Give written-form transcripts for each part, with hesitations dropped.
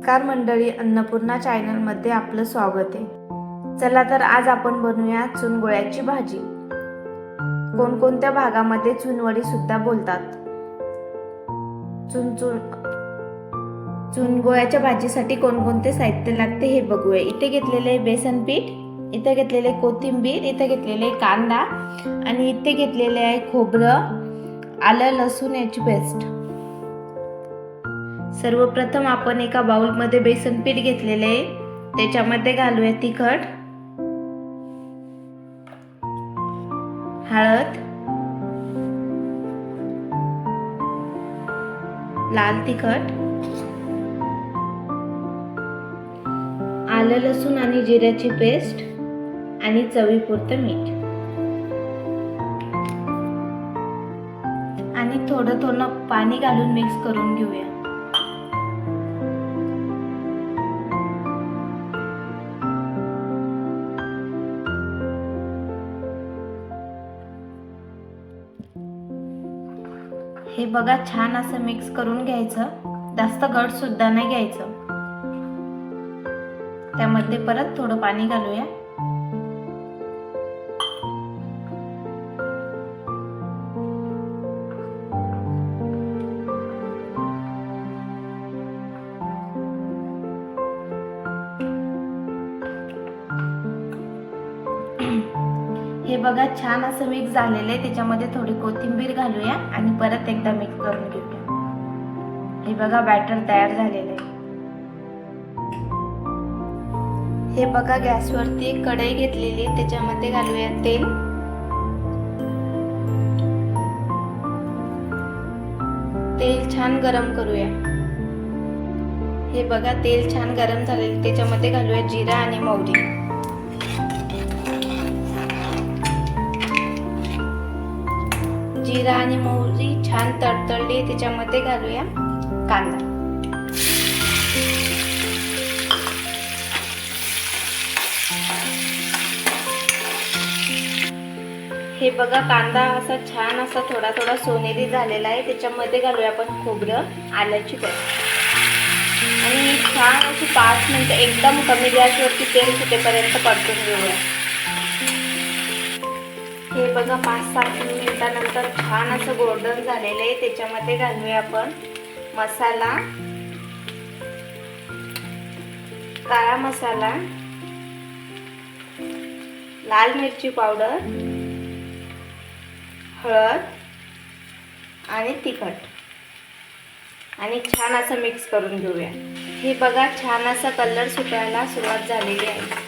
नमस्कार मंडळी, अन्नपूर्णा चॅनलमध्ये आपलं स्वागत आहे। चला तर आज आपण बनवूया चुनगोळ्याची भाजी। कोणकोणत्या भागामध्ये चुनवडी सुद्धा बोलतात। चुनगोळ्याच्या भाजीसाठी कोणकोणते साहित्य लागते हे बघूया। इथे घेतलेले बेसन पीठ, इथे घेतलेले कोथिंबीर, इथे घेतलेले कांदा आणि इथे घेतलेले आहे खोबरं, आलं लसूण याची पेस्ट। सर्वप्रथम आपण एका बाउल मध्ये बेसन पीठ घेतलेले आहे, त्याच्यामध्ये घालूया तिखट, हळद, लाल तिखट, आलं लसूण आणि जिऱ्याची पेस्ट आणि चवीपुरतं मीठ आणि थोडं थोडं पाणी घालून मिक्स करून घेऊया। हे बघा, छान असं मिक्स करून घ्यायचं। जास्त घट सुद्धा नाही घ्यायचं। त्यामध्ये परत थोडं पाणी घालूया। हे बघा, छान असं मिक्स झालेलं आहे। त्याच्यामध्ये थोडी कोथिंबीर घालूया आणि परत एकदा मिक्स करून घेऊया। हे बघा, बॅटर तयार झालेलं आहे। हे बघा, गॅसवरती कढई घेतलेली, त्याच्यामध्ये घालूया तेल। तेल छान गरम करूया। हे बघा, तेल छान गरम झालेले, त्याच्यामध्ये घालूया जिरा आणि मोहरी। जिरा आणि मोहरी छान तडतडली, त्याच्यामध्ये घालूया कांदा। हे बघा, कांदा असा छान असा थोडा थोडा सोनेरी झालेला आहे। त्याच्यामध्ये घालूया आपण खोबरं, आल्याची पेस्ट आणि छान अशी 5 मिनिटं एकदम कमी गॅसवरती तेल सुटेपर्यंत परतून घेऊया। हे बघा, 5-7 मिनिटानंतर छान असं गोल्डन झालेलं आहे। त्याच्यामध्ये घालूया आपण मसाला, काळा मसाला, लाल मिरची पावडर, हळद आणि तिखट आणि छान असं मिक्स करून घेऊया। हे बघा, छान असा कलर सुटायला सुरुवात झालेली आहे।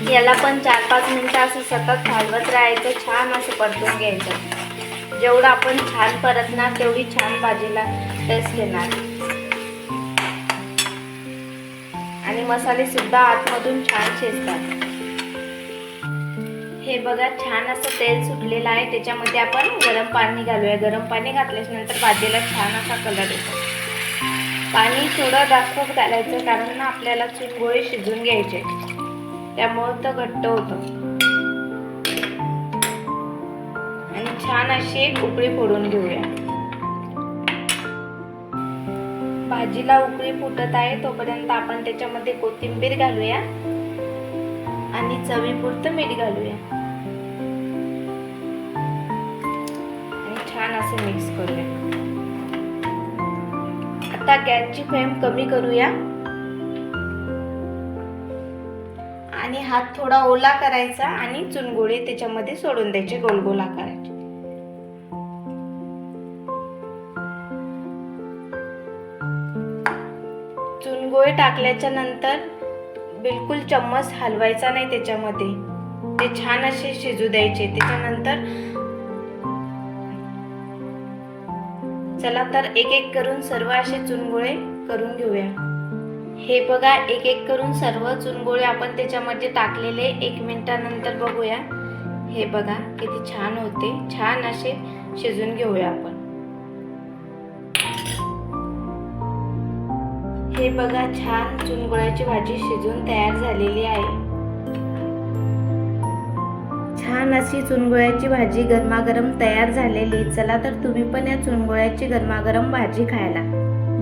याला पण 4-5 मिनिटं असं सतत हलवत राहायचं, छान असं परतून घ्यायचं। जेवढं आपण छान परतणार तेवढी छान भाजीला टेस्ट येणार आणि मसाले सुद्धा आतमधून छान शिजतात। हे बघा, छान असं तेल सुटलेलं आहे। त्याच्यामध्ये आपण गरम पाणी घालूया। गरम पाणी घातल्यानंतर भाजीला छान असा कलर येतो। पाणी थोडं जास्त घालायचं, कारण ना आपल्याला चुनगोळे शिजून घ्यायचे, त्यामुळे तो घट्ट होतो आणि छान अशी एक उकळी फोडून घेऊया। भाजीला उकळी फुटत आहे तोपर्यंत आपण त्याच्यामध्ये कोथिंबीर घालूया आणि चवीपुरतं मीठ घालूया आणि छान असं मिक्स करूया। आता गॅसची फ्लेम कमी करूया आणि हात थोडा ओला करायचा आणि चुनगोळे त्याच्यामध्ये सोडून द्यायचे गोल गोल आकाराचे। चुनगोळे टाकल्याच्या नंतर बिलकुल चम्मच हलवायचा नाही त्याच्यामध्ये, ते छान असे शिजू द्यायचे। त्याच्यानंतर चला तर एक एक करून सर्व असे चुनगोळे करून घेऊया। हे बघा, एक एक करून सर्व चुनगोळे आपण त्याच्यामध्ये टाकलेले 1 मिनिटानंतर बघूया। हे बघा, किती छान होते, छान असे शिजून घेऊया आपण। हे बघा, छान चुनगोळ्याची भाजी शिजून तयार झालेली आहे। छान अशी चुनगोळ्याची भाजी गरमागरम तयार झालेली. चला तर तुम्ही पण या चुनगोळ्याची गरमागरम भाजी खायला.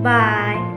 बाय.